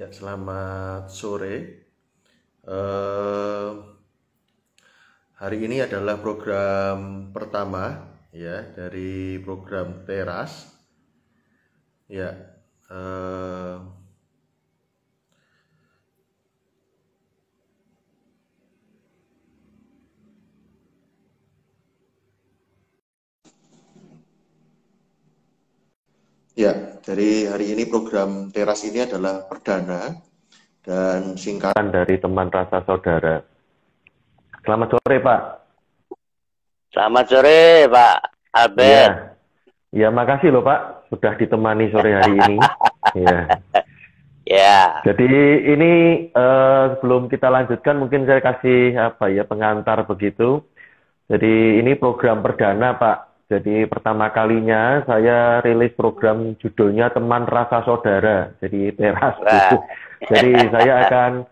Ya, selamat sore. Eh, Hari ini adalah program pertama ya dari program Teras. Ya, eh, dari hari ini program Teras ini adalah perdana dan singkatan dari teman rasa saudara. Selamat sore, Pak. Selamat sore, Pak Albert. Ya, makasih loh Pak sudah ditemani sore hari ini. Ya. Ya, Jadi ini sebelum kita lanjutkan mungkin saya kasih pengantar begitu. Jadi ini program perdana Pak. Jadi pertama kalinya saya rilis program judulnya Teman Rasa Saudara. Jadi Teras gitu. Jadi saya akan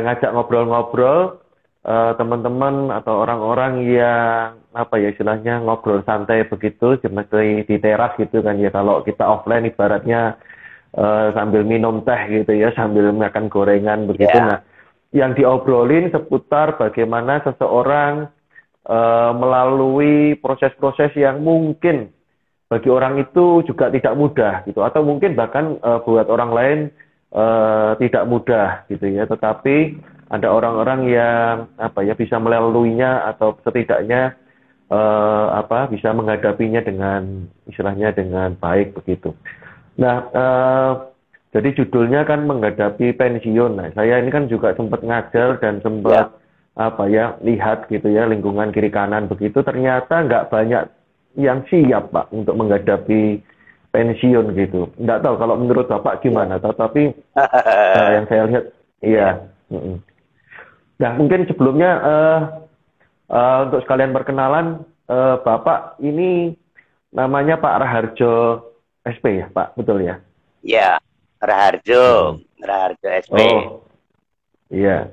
ngajak ngobrol-ngobrol teman-teman atau orang-orang yang istilahnya ngobrol santai begitu seperti di teras gitu kan ya. Kalau kita offline ibaratnya sambil minum teh gitu ya, sambil makan gorengan begitu. Nah, yang diobrolin seputar bagaimana seseorang melalui proses-proses yang mungkin bagi orang itu juga tidak mudah gitu, atau mungkin bahkan buat orang lain tidak mudah gitu ya, tetapi ada orang-orang yang bisa melaluinya atau setidaknya bisa menghadapinya dengan istilahnya dengan baik begitu. Nah, jadi judulnya kan menghadapi pensiun. Nah, saya ini kan juga sempat ngajar dan sempat lihat gitu ya lingkungan kiri kanan begitu. Ternyata nggak banyak yang siap Pak untuk menghadapi pensiun gitu. Nggak tahu kalau menurut Bapak gimana. Tetapi yang saya lihat, iya. Nah, mungkin sebelumnya untuk sekalian perkenalan, Bapak ini namanya Pak Raharjo SP ya, Pak, betul ya? Iya, Raharjo SP. Oh, iya.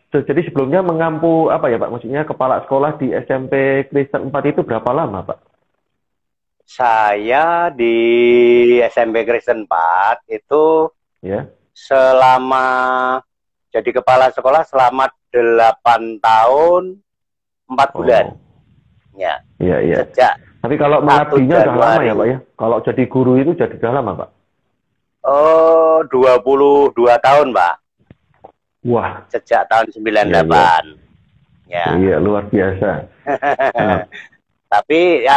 Jadi sebelumnya mengampu Pak? Maksudnya kepala sekolah di SMP Kristen 4 itu berapa lama, Pak? Saya di SMP Kristen 4 itu selama jadi kepala sekolah selama 8 tahun 4 bulan. Ya. Iya. Sejak Tapi kalau mengabdinya udah lama ya, Pak ya? Kalau jadi guru itu jadi udah lama, Pak? Oh, 22 tahun, Pak. Wah. Sejak tahun 98. Iya, luar biasa. Tapi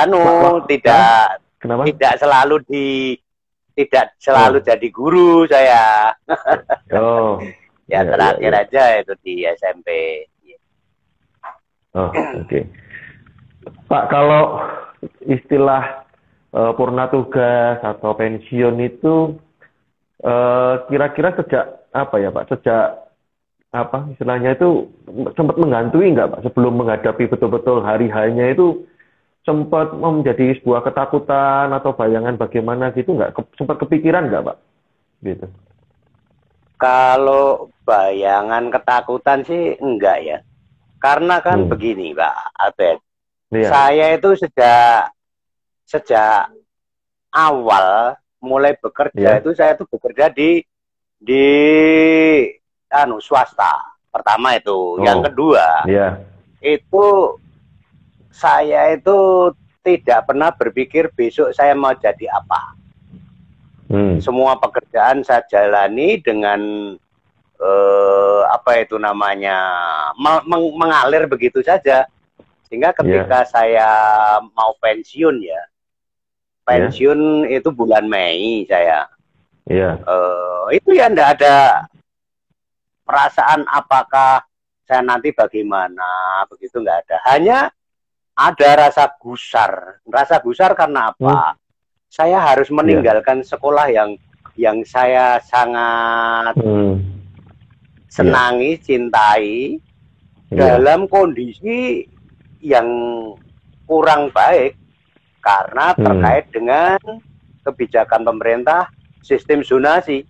tidak selalu jadi guru saya. Terakhir aja itu di SMP. Oh, oke. Pak, kalau istilah purna tugas atau pensiun itu kira-kira sejak Pak? Sejak istilahnya itu sempat menghantui nggak Pak? Sebelum menghadapi betul-betul hari-harinya itu sempat menjadi sebuah ketakutan atau bayangan bagaimana gitu nggak? Sempat kepikiran nggak Pak? Gitu. Kalau bayangan ketakutan sih enggak ya. Karena kan begini Pak Albert. Saya itu sejak awal mulai bekerja itu saya itu bekerja di swasta. Pertama itu, yang kedua itu saya itu tidak pernah berpikir besok saya mau jadi apa. Semua pekerjaan saya jalani dengan mengalir begitu saja. Sehingga ketika saya mau pensiun pensiun itu bulan Mei saya. Itu ya enggak ada perasaan apakah saya nanti bagaimana, begitu enggak ada. Hanya ada rasa gusar. Rasa gusar karena apa? Saya harus meninggalkan sekolah yang saya sangat senangi, cintai dalam kondisi yang kurang baik karena terkait dengan kebijakan pemerintah sistem zonasi.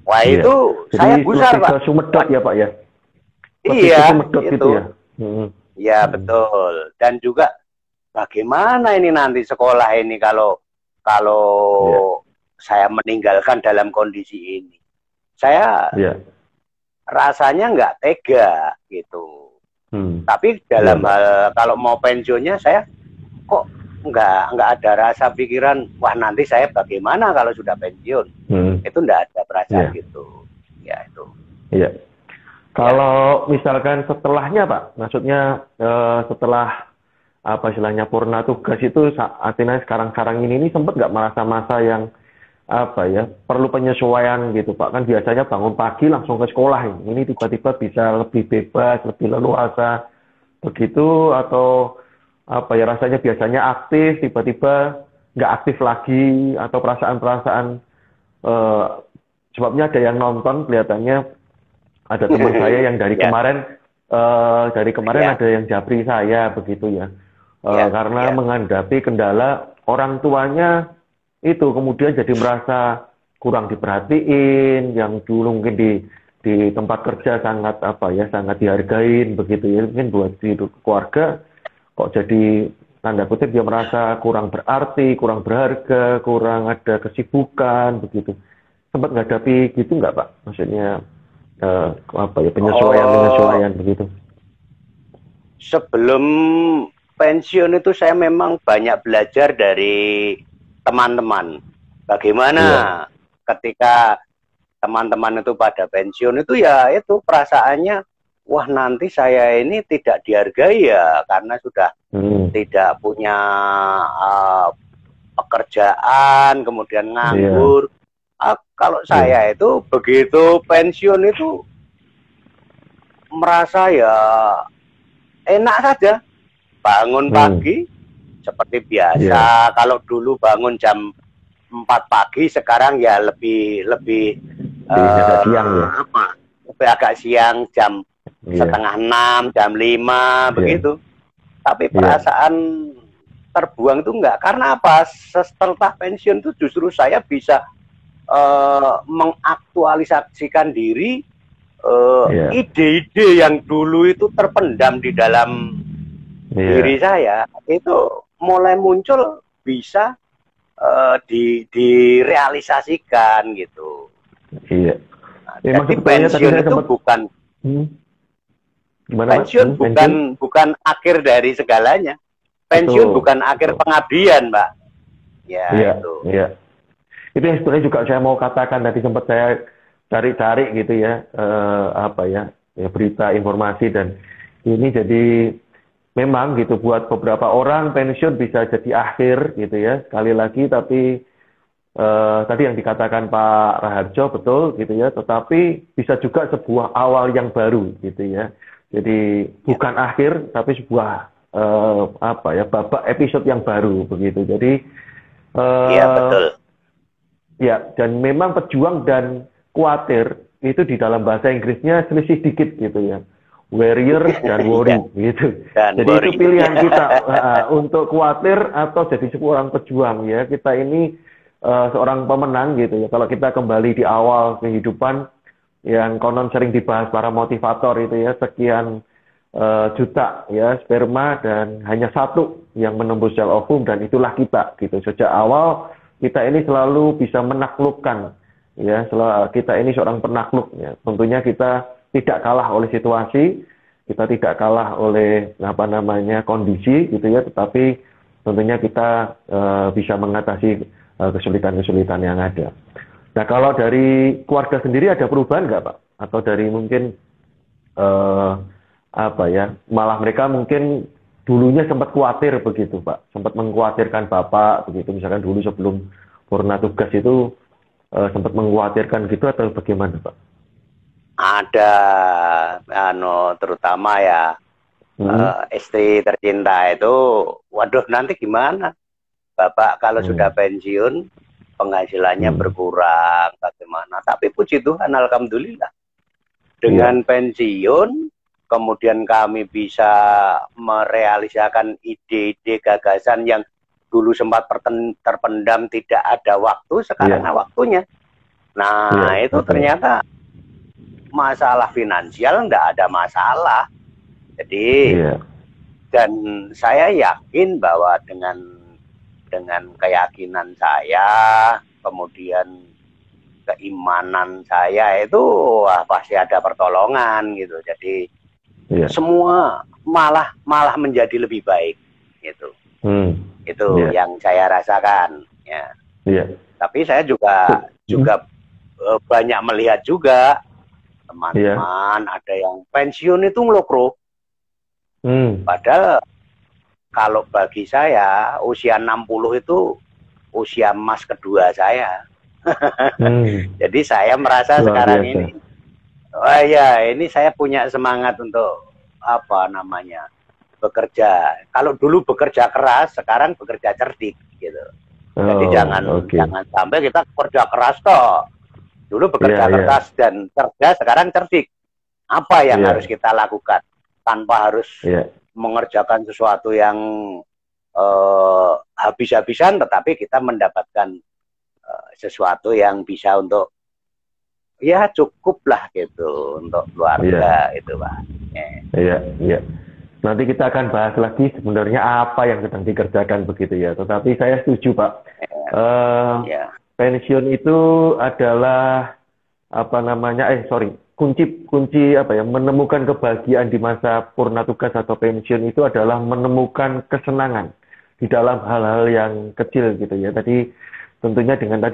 Wah itu jadi saya gusar Pak. Sumedot ya Pak ya? Iya itu. Ya betul. Dan juga bagaimana ini nanti sekolah ini kalau saya meninggalkan dalam kondisi ini. Saya rasanya nggak tega gitu. Tapi dalam hal kalau mau pensiunnya saya kok nggak ada rasa pikiran, wah nanti saya bagaimana kalau sudah pensiun. Itu nggak ada perasaan gitu. Ya itu. Iya. Kalau misalkan setelahnya Pak, maksudnya setelah apa istilahnya purna tugas itu artinya sekarang ini sempat nggak masa-masa yang apa ya perlu penyesuaian gitu Pak, kan biasanya bangun pagi langsung ke sekolah, ini tiba-tiba bisa lebih bebas, lebih leluasa begitu, atau apa ya rasanya biasanya aktif tiba-tiba nggak aktif lagi, atau perasaan-perasaan sebabnya ada yang nonton kelihatannya ada teman saya yang dari kemarin ada yang japri saya begitu ya. Karena menghadapi kendala orang tuanya itu kemudian jadi merasa kurang diperhatiin, yang dulu mungkin di tempat kerja sangat sangat dihargain begitu ya, mungkin buat di keluarga kok jadi tanda kutip dia merasa kurang berarti, kurang berharga, kurang ada kesibukan begitu. Sempat menghadapi gitu nggak Pak? Maksudnya penyesuaian begitu? Sebelum pensiun itu saya memang banyak belajar dari teman-teman. Bagaimana ketika teman-teman itu pada pensiun itu ya itu perasaannya, wah nanti saya ini tidak dihargai ya karena sudah tidak punya pekerjaan, kemudian nganggur. Kalau saya itu begitu pensiun itu merasa ya enak saja. Bangun pagi seperti biasa. Kalau dulu bangun jam 4 pagi, sekarang ya lebih siang ya. Lebih agak siang, jam setengah 6, jam 5 begitu. Tapi perasaan terbuang itu enggak. Karena apa? Setelah pensiun itu justru saya bisa mengaktualisasikan diri, ide-ide yang dulu itu terpendam di dalam diri saya itu mulai muncul, bisa direalisasikan gitu. Iya. Jadi pensiun itu bukan pensiun bukan akhir dari segalanya. Pensiun bukan akhir pengabdian, Mbak. Itu. Iya. Itu yang sebenarnya juga saya mau katakan, tadi sempat saya cari-cari gitu ya, berita informasi, dan ini jadi memang gitu buat beberapa orang pensiun bisa jadi akhir gitu ya, sekali lagi. Tapi tadi yang dikatakan Pak Raharjo betul gitu ya, tetapi bisa juga sebuah awal yang baru gitu ya. Jadi bukan akhir tapi sebuah babak episode yang baru begitu. Jadi betul. Ya, dan memang pejuang dan khawatir itu di dalam bahasa Inggrisnya selisih dikit gitu ya. Warrior dan worry gitu. Jadi itu pilihan kita untuk khawatir atau jadi seorang pejuang ya. Kita ini seorang pemenang gitu ya. Kalau kita kembali di awal kehidupan yang konon sering dibahas para motivator itu ya, sekian juta ya sperma dan hanya satu yang menembus sel ovum, dan itulah kita gitu. Sejak awal kita ini selalu bisa menaklukkan ya, kita ini seorang penakluk ya. Tentunya kita tidak kalah oleh situasi, kita tidak kalah oleh kondisi gitu ya, tetapi tentunya kita bisa mengatasi kesulitan-kesulitan yang ada. Nah, kalau dari keluarga sendiri ada perubahan nggak Pak? Atau dari mungkin malah mereka mungkin dulunya sempat khawatir begitu Pak, sempat mengkhawatirkan Bapak begitu, misalkan dulu sebelum purna tugas itu sempat mengkhawatirkan gitu, atau bagaimana Pak? Ada, terutama ya istri tercinta itu, waduh nanti gimana Bapak kalau sudah pensiun penghasilannya berkurang bagaimana? Tapi puji Tuhan, alhamdulillah dengan pensiun kemudian kami bisa merealisasikan ide-ide gagasan yang dulu sempat terpendam, tidak ada waktu, sekarang waktunya. Nah, itu ternyata masalah finansial enggak ada masalah. Jadi dan saya yakin bahwa dengan keyakinan saya, kemudian keimanan saya itu pasti ada pertolongan gitu. Jadi semua malah menjadi lebih baik gitu. Itu yang saya rasakan ya. Tapi saya juga banyak melihat juga teman-teman ada yang pensiun itu ngelokro. Padahal kalau bagi saya usia 60 itu usia emas kedua saya. Jadi saya merasa sekarang ini, oh ya, ini saya punya semangat untuk bekerja. Kalau dulu bekerja keras, sekarang bekerja cerdik gitu. Jadi jangan sampai kita bekerja keras toh. Dulu bekerja keras dan cerdas, sekarang cerdik. Apa yang harus kita lakukan tanpa harus mengerjakan sesuatu yang habis-habisan, tetapi kita mendapatkan sesuatu yang bisa untuk ya cukup lah gitu untuk keluarga itu Pak. Nanti kita akan bahas lagi sebenarnya apa yang sedang dikerjakan begitu ya. Tetapi saya setuju Pak. Pensiun itu adalah kunci menemukan kebahagiaan di masa purna tugas atau pensiun itu adalah menemukan kesenangan di dalam hal-hal yang kecil gitu ya. Tadi tentunya dengan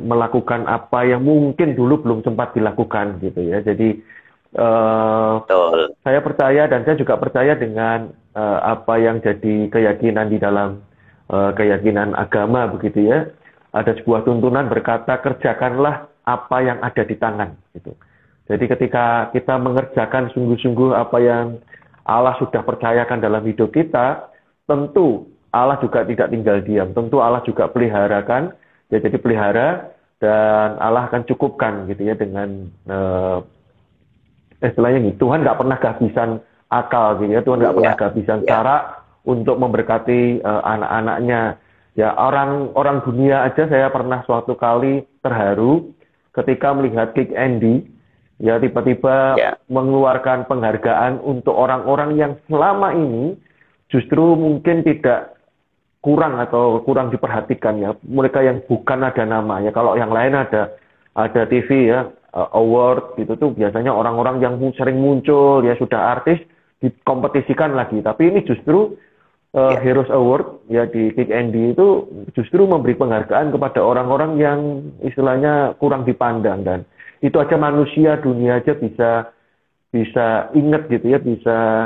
melakukan apa yang mungkin dulu belum sempat dilakukan gitu ya. Jadi saya percaya dan saya juga percaya dengan apa yang jadi keyakinan di dalam keyakinan agama begitu ya. Ada sebuah tuntunan berkata kerjakanlah apa yang ada di tangan gitu. Jadi ketika kita mengerjakan sungguh-sungguh apa yang Allah sudah percayakan dalam hidup kita, tentu Allah juga tidak tinggal diam. Tentu Allah juga peliharakan. Ya, jadi pelihara dan Allah akan cukupkan gitu ya dengan istilahnya gitu. Tuhan nggak pernah kehabisan akal gitu ya. Tuhan nggak pernah kehabisan cara untuk memberkati anak-anaknya. Ya orang dunia aja saya pernah suatu kali terharu ketika melihat Kick Andy ya tiba-tiba mengeluarkan penghargaan untuk orang-orang yang selama ini justru mungkin tidak kurang diperhatikan ya, mereka yang bukan ada nama ya. Kalau yang lain ada TV ya, award gitu tuh biasanya orang-orang yang sering muncul ya sudah artis dikompetisikan lagi. Tapi ini justru Heroes Award ya di Kick Andy itu justru memberi penghargaan kepada orang-orang yang istilahnya kurang dipandang, dan itu aja manusia dunia aja bisa ingat gitu ya,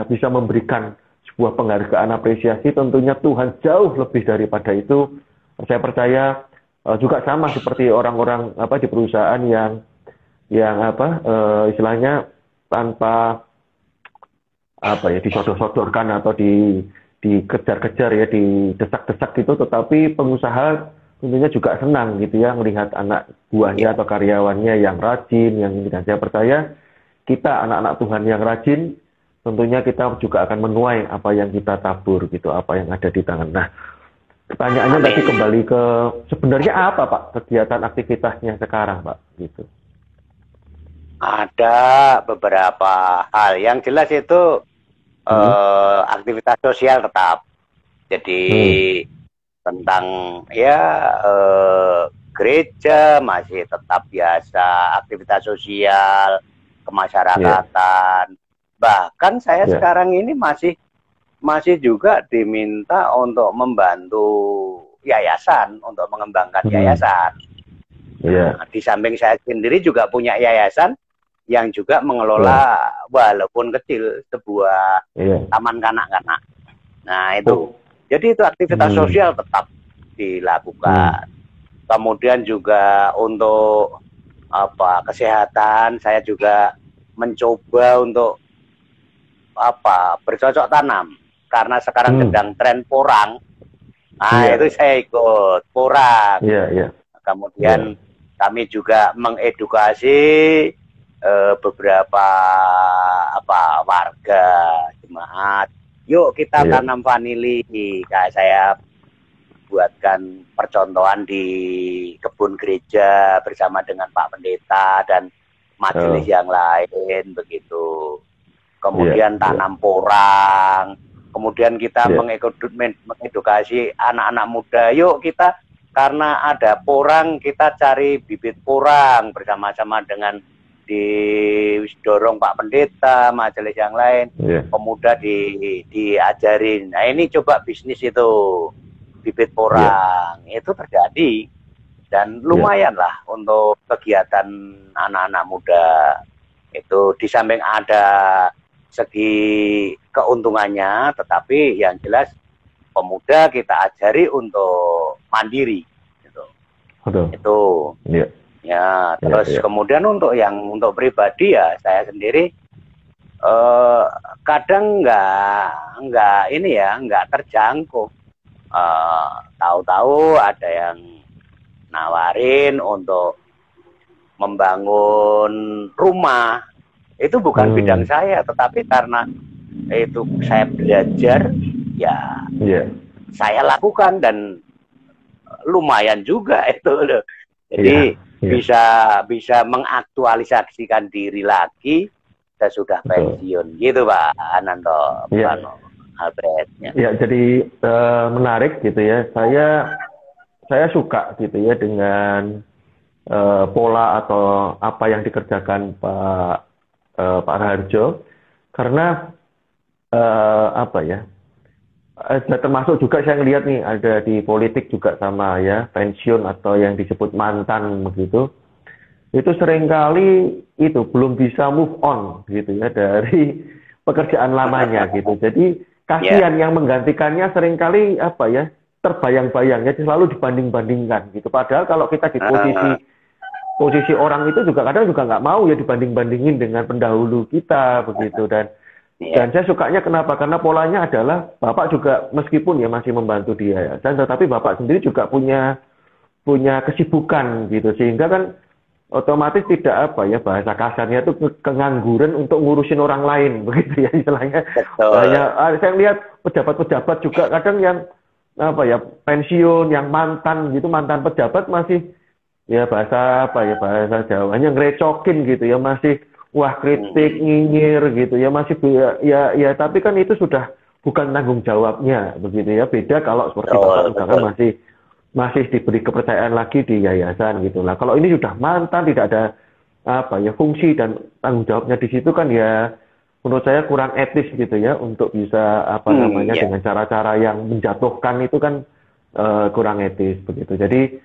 bisa memberikan sebuah penghargaan apresiasi. Tentunya Tuhan jauh lebih daripada itu. Saya percaya juga sama seperti orang-orang di perusahaan yang istilahnya tanpa disodor-sodorkan atau dikejar-kejar ya, didesak-desak gitu, tetapi pengusaha tentunya juga senang gitu ya melihat anak buahnya atau karyawannya yang rajin, yang ini. Dan saya percaya kita anak-anak Tuhan yang rajin, tentunya kita juga akan menuai apa yang kita tabur gitu, apa yang ada di tangan. Nah, pertanyaannya tadi kembali ke sebenarnya apa Pak kegiatan aktivitasnya sekarang Pak gitu. Ada beberapa hal yang jelas itu aktivitas sosial tetap. Jadi tentang gereja masih tetap biasa, aktivitas sosial, kemasyarakatan. Bahkan saya sekarang ini masih juga diminta untuk membantu yayasan, untuk mengembangkan yayasan. Nah, di samping saya sendiri juga punya yayasan yang juga mengelola walaupun kecil sebuah taman kanak-kanak. Nah itu. Jadi itu aktivitas sosial tetap dilakukan. Kemudian juga untuk kesehatan saya juga mencoba untuk bercocok tanam, karena sekarang sedang tren porang. Nah itu saya ikut porang. Kemudian kami juga mengedukasi beberapa warga jemaat. Yuk kita tanam vanili. Kayak saya buatkan percontohan di kebun gereja bersama dengan Pak Pendeta dan majelis yang lain begitu. Kemudian tanam porang. Kemudian kita mengedukasi anak-anak muda. Yuk kita karena ada porang, kita cari bibit porang bersama-sama dengan didorong Pak Pendeta, majelis yang lain, pemuda diajarin. Nah ini coba bisnis itu, bibit porang, itu terjadi. Dan lumayan lah untuk kegiatan anak-anak muda. Itu di samping ada segi keuntungannya, tetapi yang jelas pemuda kita ajari untuk mandiri. Gitu. Itu. Ya, terus kemudian untuk pribadi ya saya sendiri kadang nggak terjangkau. Tahu-tahu ada yang nawarin untuk membangun rumah. Itu bukan bidang saya, tetapi karena itu saya belajar, ya saya lakukan dan lumayan juga itu loh. Jadi bisa mengaktualisasikan diri lagi sesudah pensiun, gitu Pak Ananto. Ya, jadi menarik gitu ya. Saya suka gitu ya dengan pola atau apa yang dikerjakan Pak Raharjo, karena termasuk juga saya lihat nih ada di politik juga sama ya, pensiun atau yang disebut mantan begitu. Itu seringkali itu belum bisa move on gitu ya dari pekerjaan lamanya gitu. Jadi kasihan yang menggantikannya seringkali terbayang-bayang ya, selalu dibanding-bandingkan gitu. Padahal kalau kita di posisi orang itu juga kadang juga nggak mau ya dibanding-bandingin dengan pendahulu kita begitu. Dan saya sukanya kenapa? Karena polanya adalah Bapak juga meskipun ya masih membantu dia ya, tetapi Bapak sendiri juga punya kesibukan gitu, sehingga kan otomatis tidak bahasa kasarnya itu kengangguran untuk ngurusin orang lain begitu ya istilahnya. Saya lihat pejabat-pejabat juga kadang yang pensiun, yang mantan pejabat masih ya bahasa Jawanya ngerecokin gitu ya, masih kritik, nyinyir gitu ya, masih ya tapi kan itu sudah bukan tanggung jawabnya begitu ya. Beda kalau seperti Bapak misalkan masih diberi kepercayaan lagi di yayasan gitu lah. Kalau ini sudah mantan, tidak ada fungsi dan tanggung jawabnya di situ kan ya, menurut saya kurang etis gitu ya untuk bisa dengan cara-cara yang menjatuhkan itu kan kurang etis begitu. Jadi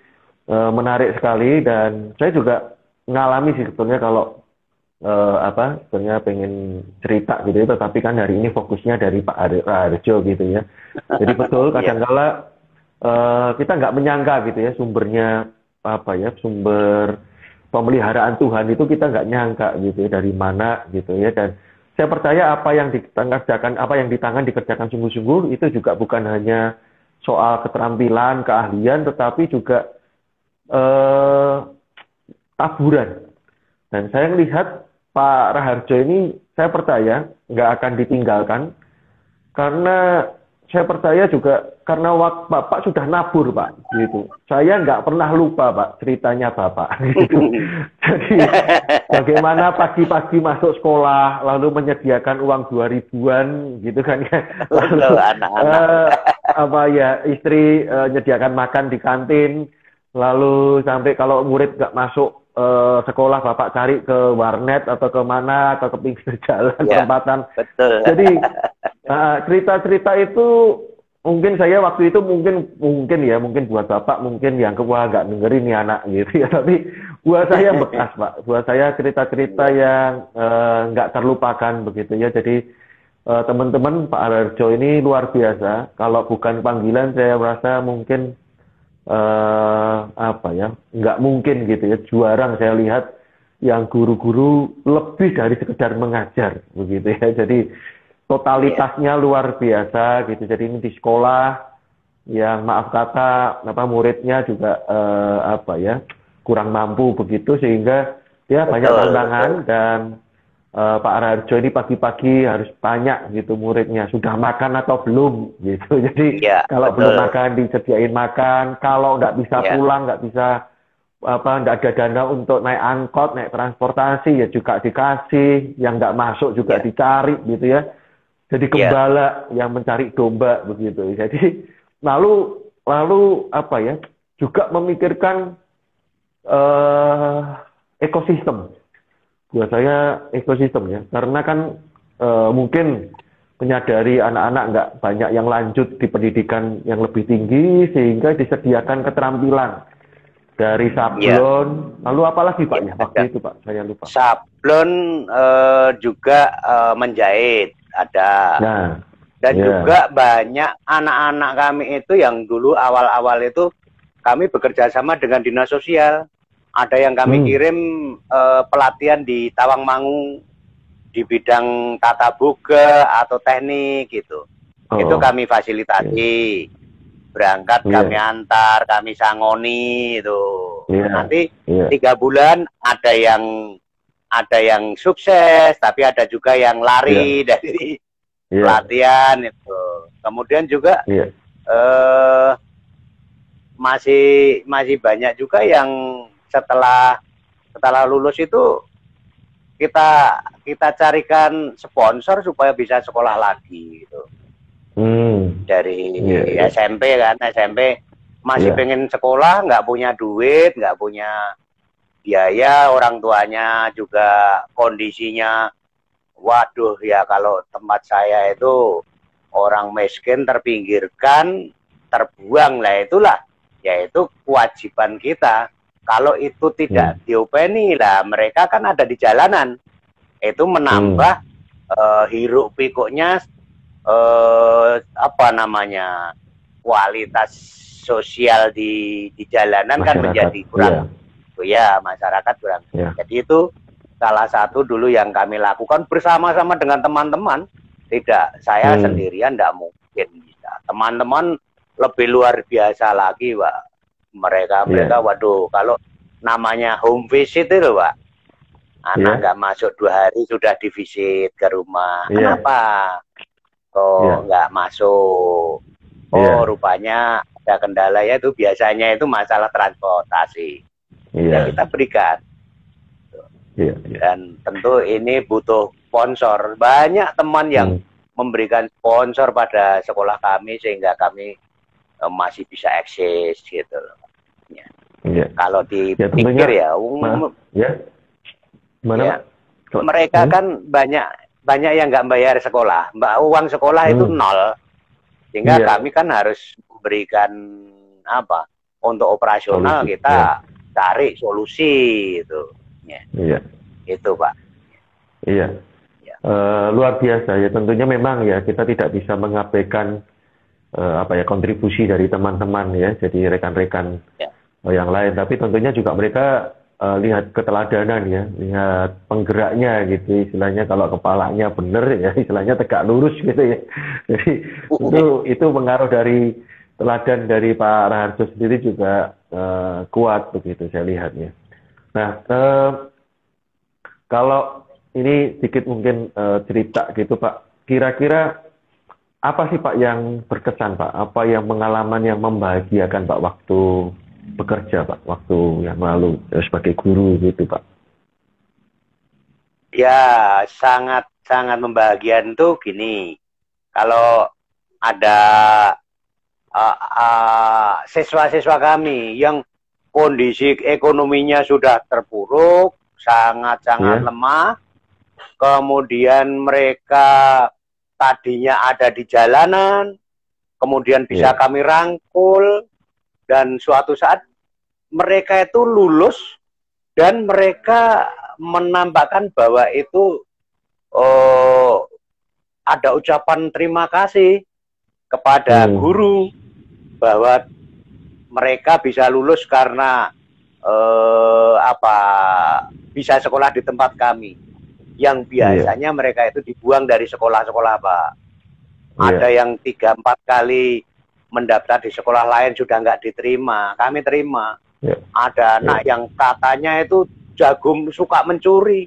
menarik sekali, dan saya juga ngalami sih sebetulnya kalau sebenarnya pengen cerita gitu ya, tetapi kan hari ini fokusnya dari Pak Raharjo gitu ya. Jadi betul kadang-kala kita nggak menyangka gitu ya sumbernya sumber pemeliharaan Tuhan itu kita nggak nyangka gitu ya dari mana gitu ya. Dan saya percaya apa yang dikerjakan sungguh-sungguh itu juga bukan hanya soal keterampilan, keahlian, tetapi juga taburan. Dan saya melihat Pak Raharjo ini, saya percaya nggak akan ditinggalkan, karena saya percaya juga karena Bapak sudah nabur Pak, gitu. Saya nggak pernah lupa Pak ceritanya Bapak, gitu. Jadi bagaimana pagi-pagi masuk sekolah, lalu menyediakan uang 2.000-an, gitu kan ya. Lalu istri menyediakan makan di kantin, lalu sampai kalau murid nggak masuk sekolah Bapak cari ke warnet atau ke mana atau ke pinggir jalan perempatan. Jadi cerita-cerita itu mungkin saya waktu itu mungkin buat Bapak mungkin yang nggak dengerin nih anak gitu ya, tapi buat saya bekas Pak, buat saya cerita-cerita yang nggak terlupakan begitu ya. Jadi teman-teman Pak Raharjo ini luar biasa. Kalau bukan panggilan saya merasa mungkin nggak mungkin gitu ya. Jarang saya lihat yang guru-guru lebih dari sekedar mengajar begitu ya. Jadi totalitasnya luar biasa gitu. Jadi ini di sekolah yang maaf kata muridnya juga kurang mampu begitu, sehingga dia banyak tantangan. Dan Pak Raharjo ini pagi-pagi harus tanya gitu muridnya sudah makan atau belum gitu. Jadi kalau belum makan disediain makan, kalau nggak bisa pulang, nggak bisa nggak ada dana untuk naik angkot, naik transportasi ya juga dikasih, yang nggak masuk juga dicari gitu ya. Jadi gembala yang mencari domba begitu. Jadi lalu juga memikirkan ekosistem. Buat saya ekosistem ya, karena kan mungkin menyadari anak-anak nggak banyak yang lanjut di pendidikan yang lebih tinggi, sehingga disediakan keterampilan dari sablon, lalu apalagi Pak ya waktu itu Pak, saya lupa. Sablon juga menjahit ada. Nah, dan juga banyak anak-anak kami itu yang dulu awal-awal itu kami bekerja sama dengan dinas sosial. Ada yang kami kirim pelatihan di Tawangmangu di bidang tata boga atau teknik gitu. Itu kami fasilitasi. Berangkat kami antar, kami sangoni itu. Nanti 3 bulan ada yang sukses, tapi ada juga yang lari dari pelatihan itu. Kemudian juga masih banyak juga yang setelah lulus itu kita carikan sponsor supaya bisa sekolah lagi gitu. Dari SMP kan, SMP masih pengen sekolah, nggak punya duit, nggak punya biaya, orang tuanya juga kondisinya, waduh ya kalau tempat saya itu orang miskin terpinggirkan, terbuang lah, itulah yaitu kewajiban kita. Kalau itu tidak diopeni lah, mereka kan ada di jalanan, itu menambah hiruk pikuknya, apa namanya, kualitas sosial di jalanan masyarakat, kan menjadi kurang, masyarakat kurang. Jadi itu salah satu dulu yang kami lakukan bersama-sama dengan teman-teman. Tidak, saya sendirian tidak mungkin bisa. Teman-teman lebih luar biasa lagi, Pak. Mereka waduh, kalau namanya home visit itu Pak, anak nggak masuk 2 hari sudah divisit ke rumah. Kenapa kok nggak masuk? Rupanya ada kendala, ya itu biasanya itu masalah transportasi. Ya kita berikan. Dan tentu ini butuh sponsor. Banyak teman yang memberikan sponsor pada sekolah kami sehingga kami masih bisa eksis gitu. Kalau dipikir mereka kan banyak yang nggak bayar sekolah, uang sekolah itu nol, sehingga kami kan harus memberikan apa untuk operasional, kita cari solusi itu. Itu Pak. Luar biasa ya, tentunya memang ya kita tidak bisa mengabaikan kontribusi dari teman-teman ya, jadi rekan-rekan yang lain, tapi tentunya juga mereka lihat keteladanan ya, lihat penggeraknya gitu, istilahnya kalau kepalanya bener ya, istilahnya tegak lurus gitu ya. Jadi itu pengaruh dari teladan dari Pak Raharjo sendiri juga kuat begitu saya lihatnya. Nah, kalau ini sedikit mungkin cerita gitu Pak, kira-kira apa sih Pak yang berkesan Pak? Apa yang pengalaman yang membahagiakan Pak waktu bekerja Pak, waktu yang lalu sebagai guru gitu Pak? Ya, sangat membahagiakan tuh gini. Kalau ada siswa-siswa kami yang kondisi ekonominya sudah terpuruk, sangat lemah, kemudian mereka tadinya ada di jalanan, kemudian bisa kami rangkul, dan suatu saat mereka itu lulus, dan mereka menampakkan bahwa itu ada ucapan terima kasih kepada guru, bahwa mereka bisa lulus karena bisa sekolah di tempat kami. Yang biasanya mereka itu dibuang dari sekolah-sekolah Pak. Ada yang 3-4 kali mendaftar di sekolah lain sudah nggak diterima, kami terima. Ada anak yang katanya itu jago, suka mencuri.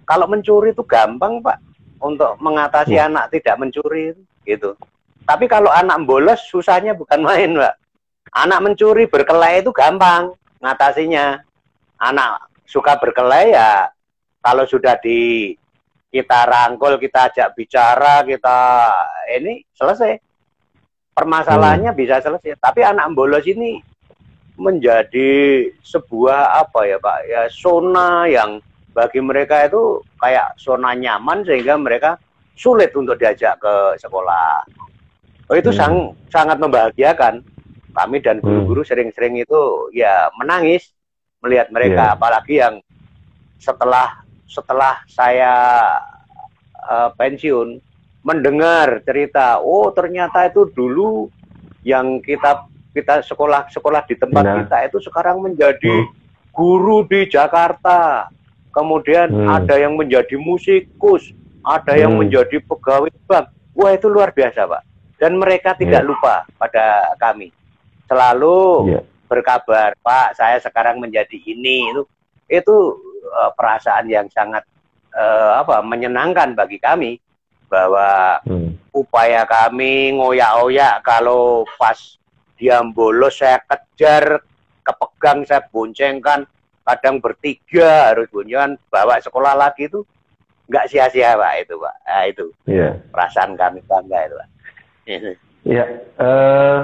Kalau mencuri itu gampang Pak, untuk mengatasi anak tidak mencuri gitu. Tapi kalau anak bolos susahnya bukan main Pak. Anak mencuri berkelahi itu gampang ngatasinya. Anak suka berkelahi ya, kalau sudah kita rangkul, kita ajak bicara, kita ini selesai. Permasalahannya bisa selesai. Tapi anak bolos ini menjadi sebuah apa ya Pak ya, zona yang bagi mereka itu kayak zona nyaman sehingga mereka sulit untuk diajak ke sekolah. Oh, itu sangat membahagiakan. Kami dan guru-guru sering-sering itu ya menangis melihat mereka, apalagi yang setelah saya pensiun mendengar cerita, oh ternyata itu dulu yang kita sekolah di tempat kita itu sekarang menjadi guru di Jakarta, kemudian ada yang menjadi musikus, ada yang menjadi pegawai bank. Wah, itu luar biasa Pak, dan mereka tidak lupa pada kami, selalu berkabar, Pak saya sekarang menjadi ini. Itu perasaan yang sangat menyenangkan bagi kami, bahwa upaya kami ngoyak-oyak, kalau pas dia bolos saya kejar, kepegang saya boncengkan, kadang bertiga harus boncengan bawa sekolah lagi, itu nggak sia-sia Pak itu Pak. Nah, itu perasaan kami bangga itu Pak. Ya,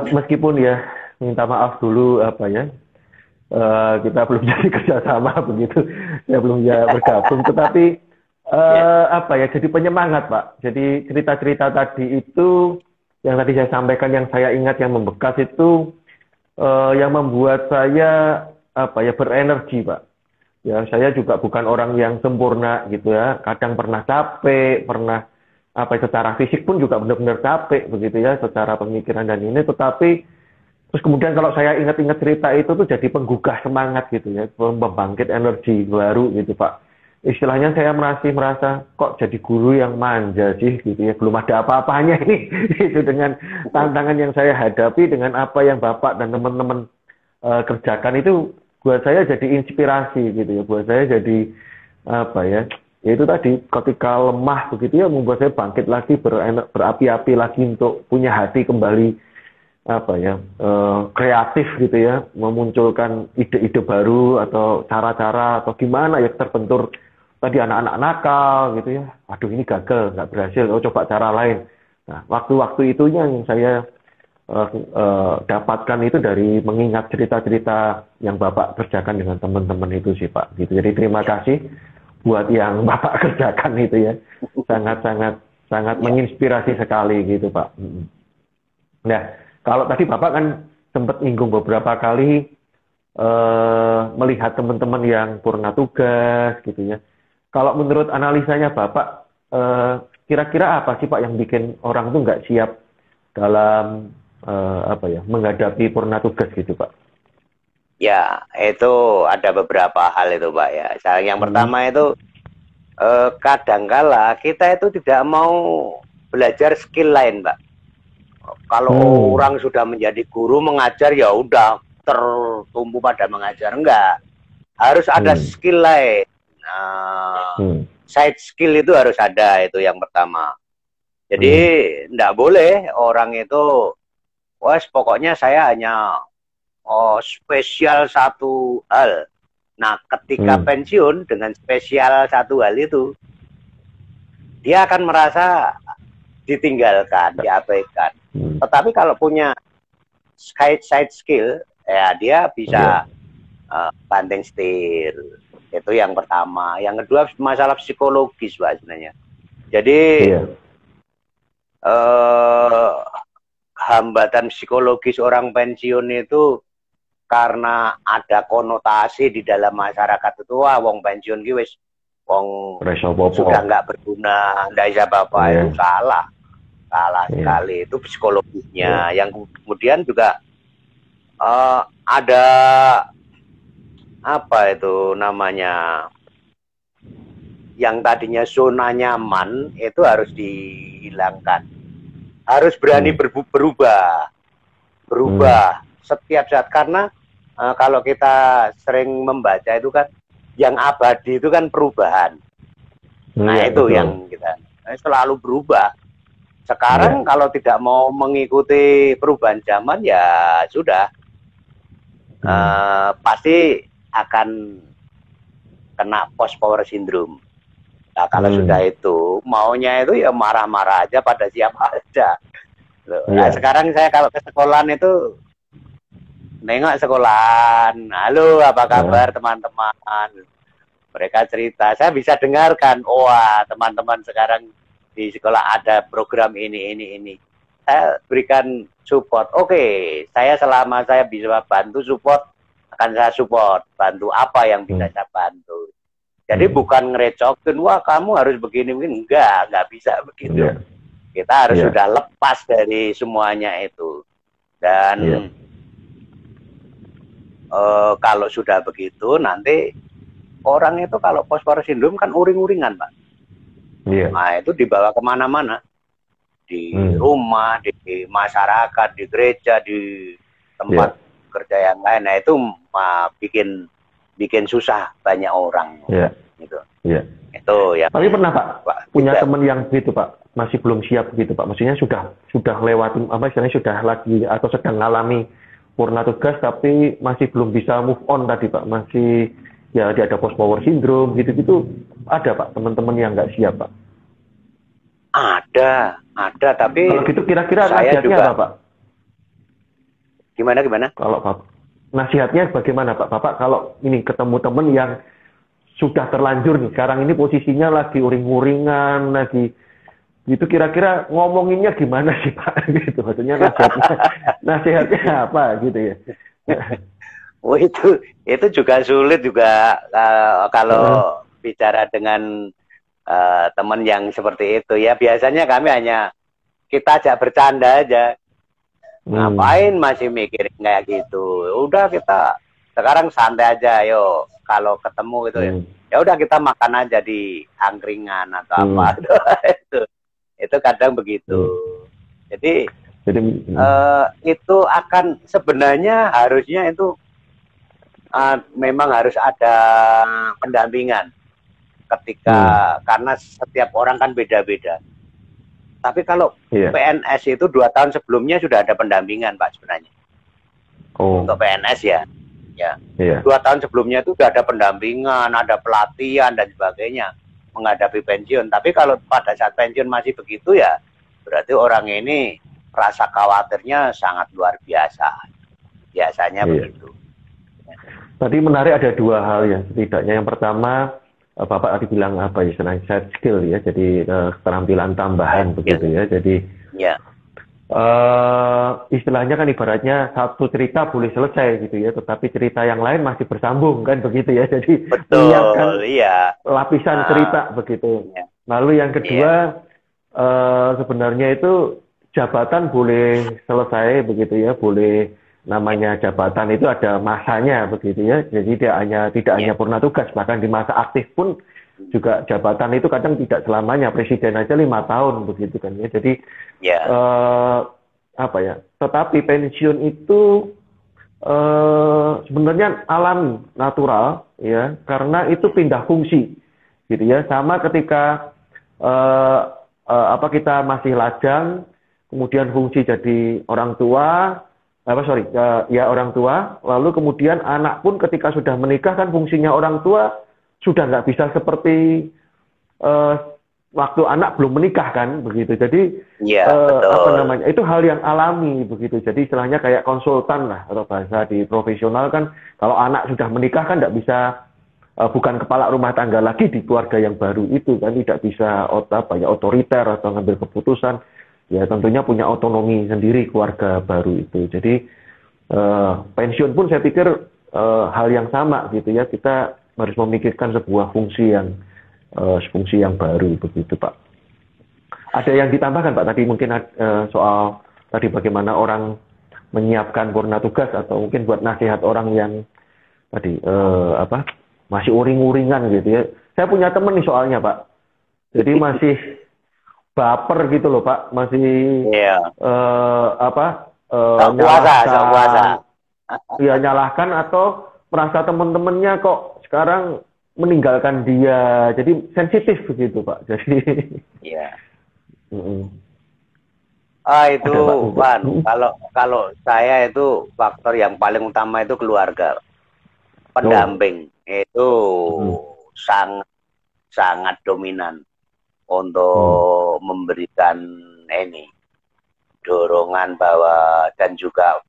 meskipun ya minta maaf dulu kita belum jadi kerjasama begitu, ya belum bergabung, tetapi jadi penyemangat Pak. Jadi cerita-cerita tadi itu yang tadi saya sampaikan, yang saya ingat, yang membekas itu yang membuat saya berenergi Pak. Ya, saya juga bukan orang yang sempurna gitu ya. Kadang pernah capek, pernah secara fisik pun juga benar-benar capek begitu ya, secara pemikiran dan ini. Tetapi terus kemudian kalau saya ingat-ingat cerita itu tuh jadi penggugah semangat gitu ya, membangkit energi baru gitu Pak. Istilahnya saya masih merasa kok jadi guru yang manja sih gitu ya, belum ada apa-apanya ini gitu, dengan tantangan yang saya hadapi, dengan apa yang Bapak dan teman-teman kerjakan, itu buat saya jadi inspirasi gitu ya, buat saya jadi ya itu tadi, ketika lemah begitu ya, membuat saya bangkit lagi, berapi-api lagi untuk punya hati kembali kreatif gitu ya, memunculkan ide-ide baru atau cara-cara atau gimana ya, terbentur tadi anak-anak nakal gitu ya, aduh ini gagal, nggak berhasil, coba cara lain. Nah, waktu-waktu itu yang saya dapatkan itu dari mengingat cerita-cerita yang Bapak kerjakan dengan teman-teman itu sih Pak gitu. Jadi terima kasih buat yang Bapak kerjakan itu ya, sangat menginspirasi sekali gitu Pak. Nah, kalau tadi Bapak kan sempat nyinggung beberapa kali melihat teman-teman yang purna tugas gitu ya. Kalau menurut analisanya Bapak, kira-kira apa sih Pak yang bikin orang tuh nggak siap dalam menghadapi purna tugas gitu Pak? Ya, itu ada beberapa hal itu Pak ya. Yang pertama itu kadangkala kita itu tidak mau belajar skill lain Pak. Kalau orang sudah menjadi guru mengajar ya udah tertumpu pada mengajar, enggak. Harus ada skill lain. Side skill itu harus ada, itu yang pertama. Jadi enggak boleh orang itu pokoknya saya hanya spesial satu hal. Nah, ketika pensiun dengan spesial satu hal itu, dia akan merasa ditinggalkan, diabaikan. Tetapi kalau punya side skill, ya dia bisa banting setir. Itu yang pertama. Yang kedua masalah psikologis Pak sebenarnya. Jadi hambatan psikologis orang pensiun itu karena ada konotasi di dalam masyarakat itu, wong pensiun ki wis wong sudah nggak berguna, nggak bisa apa-apa. Itu salah sekali, itu psikologisnya. Yang kemudian juga ada itu namanya, yang tadinya zona nyaman itu harus dihilangkan, harus berani berubah setiap saat. Karena kalau kita sering membaca itu kan, yang abadi itu kan perubahan. Nah itu betul. Yang kita selalu berubah. Sekarang kalau tidak mau mengikuti perubahan zaman, ya sudah, pasti akan kena post power syndrome. Nah, kalau sudah itu maunya itu ya marah-marah aja pada siapa aja. Nah, sekarang saya kalau ke sekolahan itu nengok sekolahan, halo apa kabar teman-teman, mereka cerita, saya bisa dengarkan, wah teman-teman sekarang di sekolah ada program ini, saya berikan support, oke, saya selama saya bisa bantu support, akan saya support, bantu apa yang bisa saya bantu. Jadi bukan ngerecokin, wah kamu harus begini, enggak bisa begitu. Kita harus sudah lepas dari semuanya itu. Dan kalau sudah begitu, nanti orang itu kalau post-war syndrome kan uring-uringan, Pak. Nah, itu dibawa kemana-mana. Di rumah, di masyarakat, di gereja, di tempat kerja yang lain. Nah, itu bikin susah banyak orang. Gitu. Itu yang. Tapi pernah Pak punya teman yang begitu Pak, masih belum siap begitu Pak. Maksudnya sudah lewatin apa istilahnya, sudah lagi atau sedang mengalami purna tugas tapi masih belum bisa move on tadi Pak. Masih ya dia ada post power syndrome gitu-gitu. Ada Pak teman-teman yang nggak siap Pak? Ada tapi kalau gitu kira-kira nasihatnya apa Pak? Gimana? Kalau Pak nasihatnya bagaimana Pak? Bapak kalau ini ketemu teman yang sudah terlanjur nih, sekarang ini posisinya lagi uring-uringan, lagi gitu, kira-kira ngomonginnya gimana sih Pak? Gitu, maksudnya nasihatnya apa gitu ya? Oh itu juga sulit juga kalau bicara dengan teman yang seperti itu ya. Biasanya kami hanya kita ajak bercanda aja, ngapain masih mikirin kayak gitu? Udah kita sekarang santai aja, yo. Kalau ketemu gitu ya udah kita makan aja di angkringan atau apa itu kadang begitu. Jadi itu akan sebenarnya harusnya itu memang harus ada pendampingan ketika karena setiap orang kan beda-beda. Tapi kalau PNS itu 2 tahun sebelumnya sudah ada pendampingan Pak sebenarnya. Untuk PNS ya. 2 tahun sebelumnya itu sudah ada pendampingan, ada pelatihan dan sebagainya menghadapi pensiun. Tapi kalau pada saat pensiun masih begitu ya, berarti orang ini rasa khawatirnya sangat luar biasa. Biasanya begitu. Tadi menarik ada 2 hal ya setidaknya. Yang pertama Bapak tadi bilang apa istilahnya set skill ya, jadi keterampilan tambahan begitu ya. Jadi istilahnya kan ibaratnya satu cerita boleh selesai gitu ya, tetapi cerita yang lain masih bersambung kan begitu ya. Jadi menyiapkan lapisan cerita begitu. Lalu yang kedua sebenarnya itu jabatan boleh selesai begitu ya, boleh namanya jabatan itu ada masanya begitu ya. Jadi dia tidak hanya purna tugas, bahkan di masa aktif pun juga jabatan itu kadang tidak selamanya. Presiden aja 5 tahun begitu kan ya. Jadi apa ya? Tetapi pensiun itu sebenarnya alami, natural ya, karena itu pindah fungsi gitu ya. Sama ketika kita masih lajang, kemudian fungsi jadi orang tua. Orang tua, lalu kemudian anak pun ketika sudah menikah kan fungsinya orang tua sudah nggak bisa seperti waktu anak belum menikah kan begitu. Jadi itu hal yang alami begitu. Jadi istilahnya kayak konsultan lah atau bahasa di profesional kan, kalau anak sudah menikah kan nggak bisa bukan kepala rumah tangga lagi di keluarga yang baru itu kan, tidak bisa otoriter atau ngambil keputusan. Ya tentunya punya otonomi sendiri keluarga baru itu. Jadi pensiun pun saya pikir hal yang sama gitu ya. Kita harus memikirkan sebuah fungsi yang baru begitu Pak. Ada yang ditambahkan Pak tadi mungkin soal tadi bagaimana orang menyiapkan purna tugas, atau mungkin buat nasihat orang yang tadi masih uring-uringan gitu ya. Saya punya teman nih soalnya Pak. Jadi masih baper gitu loh Pak, masih puasa. Ya nyalahkan atau merasa teman-temannya kok sekarang meninggalkan dia, jadi sensitif begitu Pak. Jadi itu Pak, kalau saya itu faktor yang paling utama itu keluarga, pendamping itu sangat dominan untuk memberikan dorongan bahwa dan juga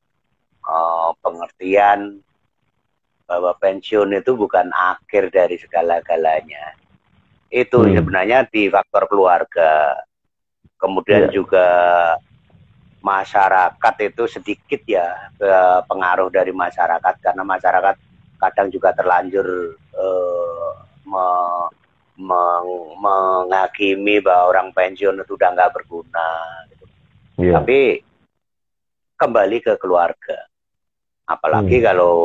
pengertian bahwa pensiun itu bukan akhir dari segala-galanya. Itu sebenarnya di faktor keluarga. Kemudian juga masyarakat itu sedikit ya pengaruh dari masyarakat, karena masyarakat kadang juga terlanjur menghakimi bahwa orang pensiun itu udah nggak berguna. Gitu. Tapi kembali ke keluarga. Apalagi kalau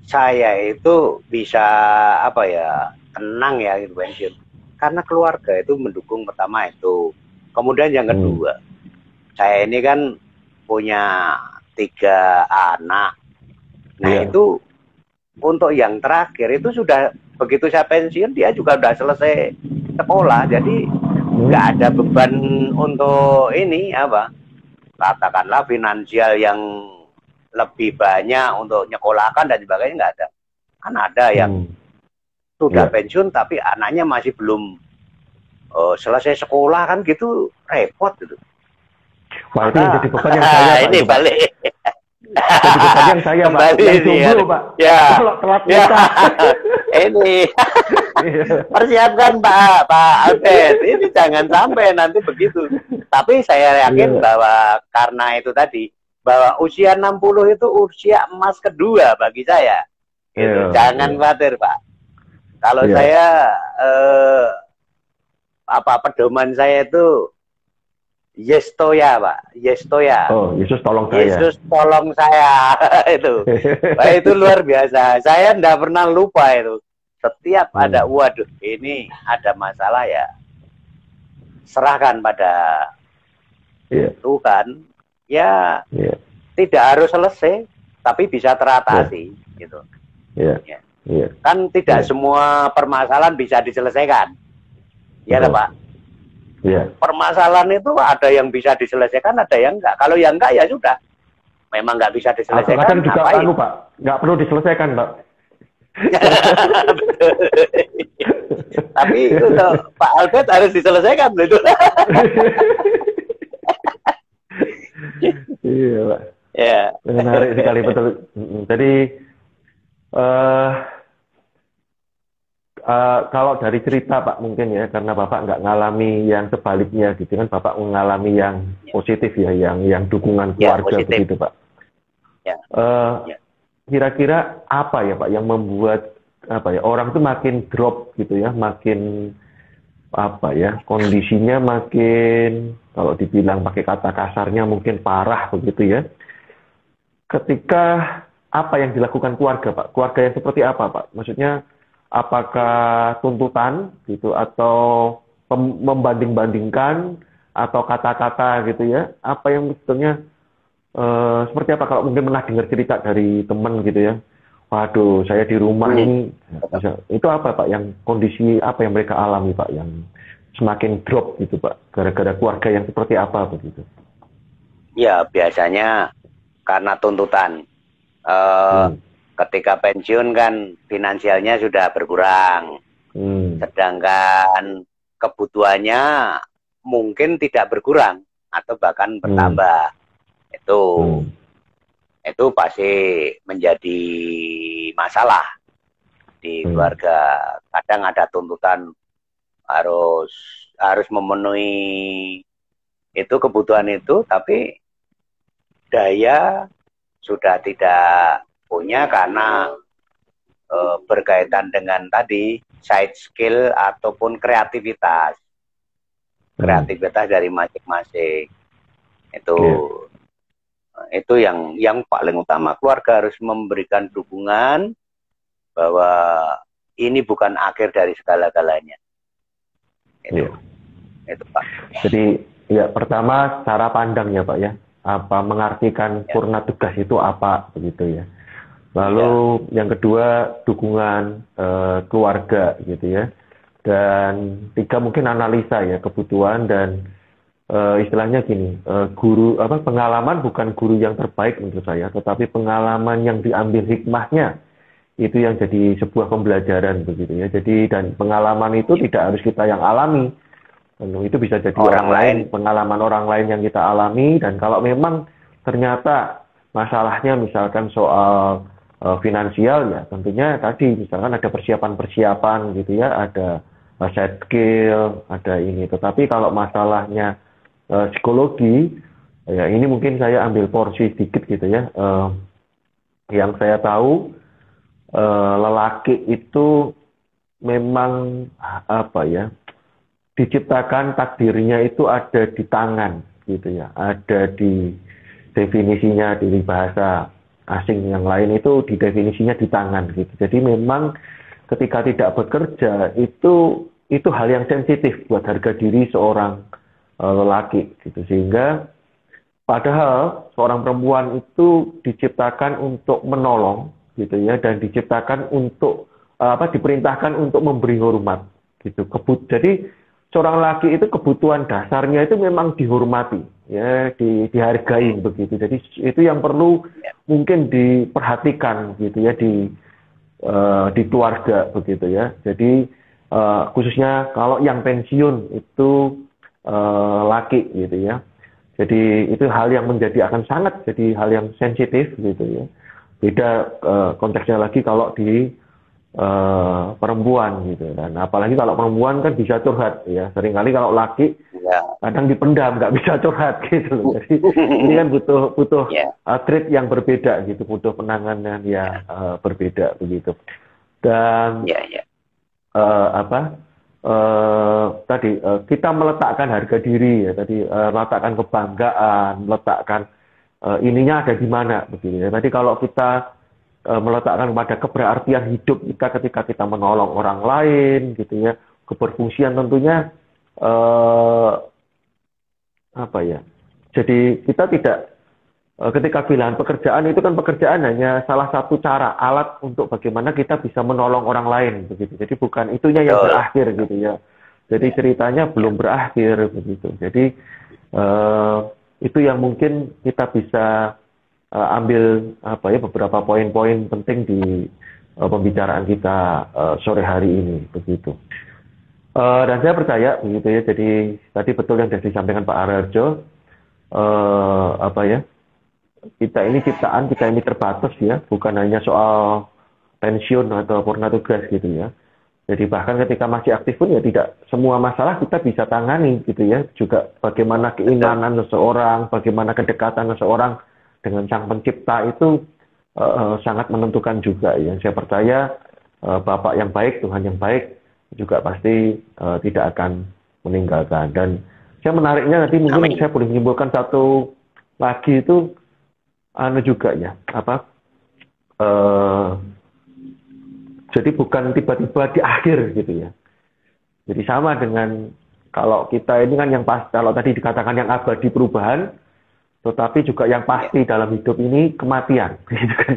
saya itu bisa tenang ya gitu pensiun, karena keluarga itu mendukung. Pertama itu, kemudian yang kedua, saya ini kan punya 3 anak. Nah itu untuk yang terakhir itu sudah begitu saya pensiun dia juga sudah selesai sekolah, jadi nggak ada beban untuk ini katakanlah finansial yang lebih banyak untuk nyekolahkan dan sebagainya, nggak ada. Kan ada yang sudah pensiun tapi anaknya masih belum selesai sekolah, kan gitu repot gitu. Wah, itu yang jadi beban yang saya ini Pak. Balik. Jadi beban yang saya kembali Pak. Yang dulu Pak. Ya. Kalau telat nikah. Ini persiapkan Pak Albert, ini jangan sampai nanti begitu. Tapi saya yakin bahwa karena itu tadi, bahwa usia 60 itu usia emas kedua bagi saya. Gitu. Jangan khawatir Pak. Kalau saya pedoman saya itu Yestoya Pak, Yestoya. Oh, Yesus tolong saya. Yesus tolong saya itu. Nah, itu luar biasa. Saya enggak pernah lupa itu. Setiap ada waduh ini ada masalah ya, serahkan pada Tuhan. Ya, tidak harus selesai, tapi bisa teratasi gitu. Kan tidak semua permasalahan bisa diselesaikan. Ya Pak. Permasalahan itu ada yang bisa diselesaikan, ada yang enggak. Kalau yang enggak ya sudah, memang enggak bisa diselesaikan. Kadang juga Pak, enggak perlu diselesaikan Pak. Tapi itu Pak Albert harus diselesaikan itu. Iya Pak. Ya. Menarik sekali betul. Jadi kalau dari cerita Pak mungkin ya, karena Bapak nggak ngalami yang sebaliknya gitu kan, Bapak mengalami yang positif ya, yang dukungan keluarga begitu Pak. Kira-kira apa ya Pak yang membuat orang itu makin drop gitu ya, makin kondisinya makin, kalau dibilang pakai kata kasarnya mungkin parah begitu ya. Ketika apa yang dilakukan keluarga Pak? Keluarga yang seperti apa Pak? Maksudnya apakah tuntutan gitu, atau membanding-bandingkan, atau kata-kata gitu ya? Apa yang sebetulnya seperti apa kalau mungkin pernah dengar cerita dari teman gitu ya? Waduh, saya di rumah ini, itu apa Pak? Yang kondisi apa yang mereka alami Pak? Yang semakin drop gitu Pak? Gara-gara keluarga yang seperti apa begitu? Ya biasanya karena tuntutan. Ketika pensiun kan finansialnya sudah berkurang, sedangkan kebutuhannya mungkin tidak berkurang atau bahkan bertambah. Itu pasti menjadi masalah di keluarga. Kadang ada tuntutan harus memenuhi itu kebutuhan itu, tapi daya sudah tidak punya karena berkaitan dengan tadi side skill ataupun kreativitas dari masing-masing. Itu yang paling utama. Keluarga harus memberikan dukungan bahwa ini bukan akhir dari segala-galanya. Itu Pak. Jadi ya pertama cara pandangnya Pak ya, apa mengartikan purna tugas itu apa begitu ya. Lalu yang kedua dukungan keluarga gitu ya. Dan 3 mungkin analisa ya kebutuhan, dan istilahnya gini, pengalaman bukan guru yang terbaik menurut saya, tetapi pengalaman yang diambil hikmahnya itu yang jadi sebuah pembelajaran begitu ya. Jadi dan pengalaman itu tidak harus kita yang alami, itu bisa jadi orang lain, pengalaman orang lain yang kita alami. Dan kalau memang ternyata masalahnya misalkan soal finansial, ya tentunya tadi misalkan ada persiapan-persiapan gitu ya, ada side skill, ada ini. Tetapi kalau masalahnya psikologi, ya ini mungkin saya ambil porsi sedikit gitu ya. Yang saya tahu lelaki itu memang apa ya, diciptakan takdirnya itu ada di tangan gitu ya, ada di definisinya di bahasa asing yang lain itu di definisinya di tangan gitu. Jadi memang ketika tidak bekerja itu hal yang sensitif buat harga diri seorang lelaki gitu. Sehingga padahal seorang perempuan itu diciptakan untuk menolong gitu ya, dan diciptakan untuk diperintahkan untuk memberi hormat gitu. Jadi seorang laki itu kebutuhan dasarnya itu memang dihormati ya, dihargai begitu. Jadi itu yang perlu mungkin diperhatikan gitu ya di keluarga begitu ya. Jadi khususnya kalau yang pensiun itu laki gitu ya. Jadi itu hal yang akan sangat jadi hal yang sensitif gitu ya. Beda konteksnya lagi kalau di perempuan gitu, dan apalagi kalau perempuan kan bisa curhat ya, seringkali kalau laki kadang dipendam nggak bisa curhat gitu loh. Jadi ini kan butuh treat yang berbeda gitu, butuh penanganan yang berbeda begitu. Dan tadi kita meletakkan harga diri ya, tadi meletakkan kebanggaan, meletakkan ininya ada di mana begitu ya. Tadi kalau kita meletakkan pada keberartian hidup kita ketika kita menolong orang lain gitu ya, keberfungsian tentunya jadi kita tidak ketika pilihan pekerjaan itu kan, pekerjaan hanya salah satu cara alat untuk bagaimana kita bisa menolong orang lain begitu. Jadi bukan itunya yang berakhir gitu ya. Jadi ceritanya belum berakhir begitu. Jadi itu yang mungkin kita bisa ambil beberapa poin-poin penting di pembicaraan kita sore hari ini begitu. Dan saya percaya begitu ya. Jadi tadi betul yang sudah disampaikan Pak Arharjo, kita ini ciptaan, kita ini terbatas ya, bukan hanya soal pensiun atau purna tugas gitu ya. Jadi bahkan ketika masih aktif pun ya tidak semua masalah kita bisa tangani gitu ya. Juga bagaimana keimanan seseorang, bagaimana kedekatan seseorang dengan Sang Pencipta itu sangat menentukan juga ya. Saya percaya Bapak yang baik, Tuhan yang baik juga pasti tidak akan meninggalkan. Dan saya menariknya nanti mungkin saya boleh menyimpulkan satu lagi itu juga ya, jadi bukan tiba-tiba di akhir gitu ya. Jadi sama dengan kalau kita ini kan yang kalau tadi dikatakan yang abadi perubahan, tetapi juga yang pasti dalam hidup ini kematian, gitu kan.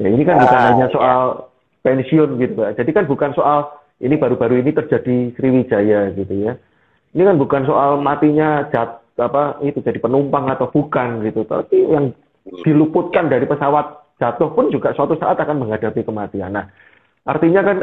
Ya, ini kan bukan hanya soal pensiun gitu, Pak. Jadi kan bukan soal ini baru-baru ini terjadi Sriwijaya gitu ya. Ini kan bukan soal matinya itu jadi penumpang atau bukan gitu, tapi yang diluputkan dari pesawat jatuh pun juga suatu saat akan menghadapi kematian. Nah, artinya kan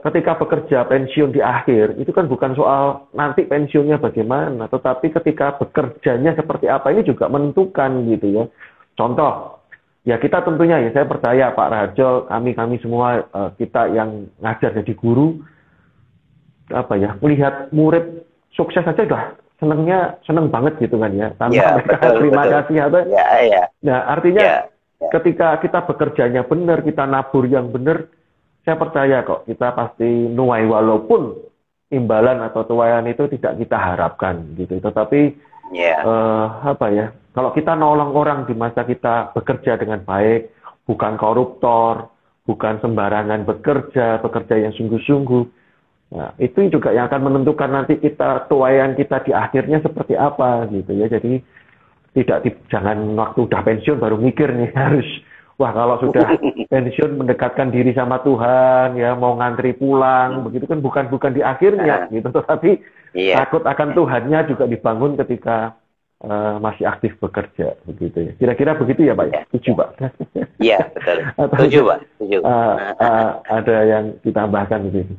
ketika bekerja pensiun di akhir itu kan bukan soal nanti pensiunnya bagaimana, tetapi ketika bekerjanya seperti apa ini juga menentukan gitu ya. Contoh, ya kita tentunya ya saya percaya Pak Raharjo, kami semua kita yang ngajar jadi guru melihat murid sukses saja udah seneng banget gitu kan ya, tanpa mereka terima kasih atau Nah, artinya ketika kita bekerjanya benar, kita nabur yang benar, saya percaya kok kita pasti nuai, walaupun imbalan atau tuaian itu tidak kita harapkan gitu. Tetapi kalau kita nolong orang di masa kita bekerja dengan baik, bukan koruptor, bukan sembarangan bekerja yang sungguh-sungguh. Nah, itu juga yang akan menentukan nanti tuaian kita di akhirnya seperti apa gitu ya. Jadi jangan waktu udah pensiun baru mikir nih harus kalau sudah pensiun mendekatkan diri sama Tuhan ya, mau ngantri pulang begitu kan, bukan di akhirnya gitu, tetapi takut akan Tuhannya juga dibangun ketika masih aktif bekerja begitu ya. Kira-kira begitu ya Pak ya? Setuju Pak? Iya betul. Setuju Pak. Setuju. Ada yang ditambahkan di sini.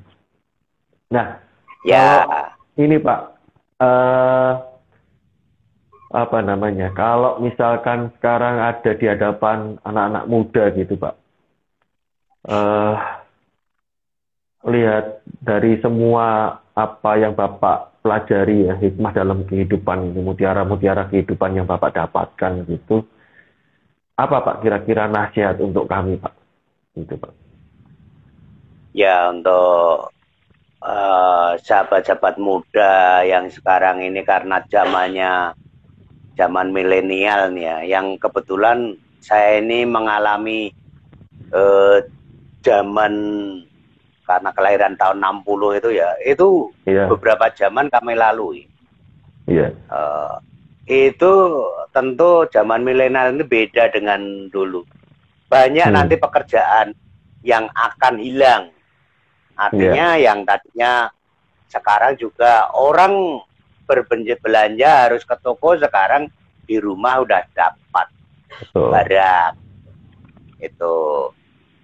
Nah, ya ini Pak, apa namanya, kalau misalkan sekarang ada di hadapan anak-anak muda gitu Pak, eh lihat dari semua apa yang Bapak pelajari ya, hikmah dalam kehidupan ini, mutiara-mutiara kehidupan yang Bapak dapatkan gitu, apa Pak kira-kira nasihat untuk kami Pak? Gitu Pak. Ya, untuk sahabat-sahabat muda yang sekarang ini, karena zaman milenial nih ya, yang kebetulan saya ini mengalami zaman, karena kelahiran tahun 60 itu ya, itu beberapa zaman kami lalui. Itu tentu zaman milenial ini beda dengan dulu. Banyak nanti pekerjaan yang akan hilang. Artinya yang tadinya sekarang juga orang berbelanja harus ke toko, sekarang di rumah udah dapat barang. Itu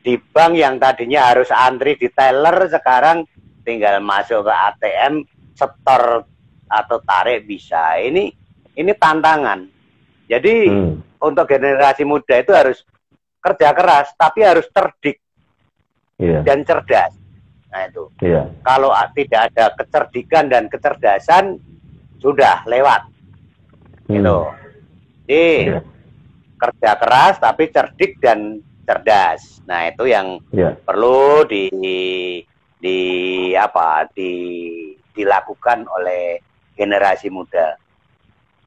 di bank yang tadinya harus antri di teller, sekarang tinggal masuk ke ATM, setor atau tarik bisa. Ini tantangan. Jadi untuk generasi muda itu harus kerja keras, tapi harus cerdik dan cerdas. Nah itu. Kalau tidak ada kecerdikan dan kecerdasan, sudah lewat. Gitu. Jadi kerja keras tapi cerdik dan cerdas. Nah, itu yang perlu dilakukan oleh generasi muda.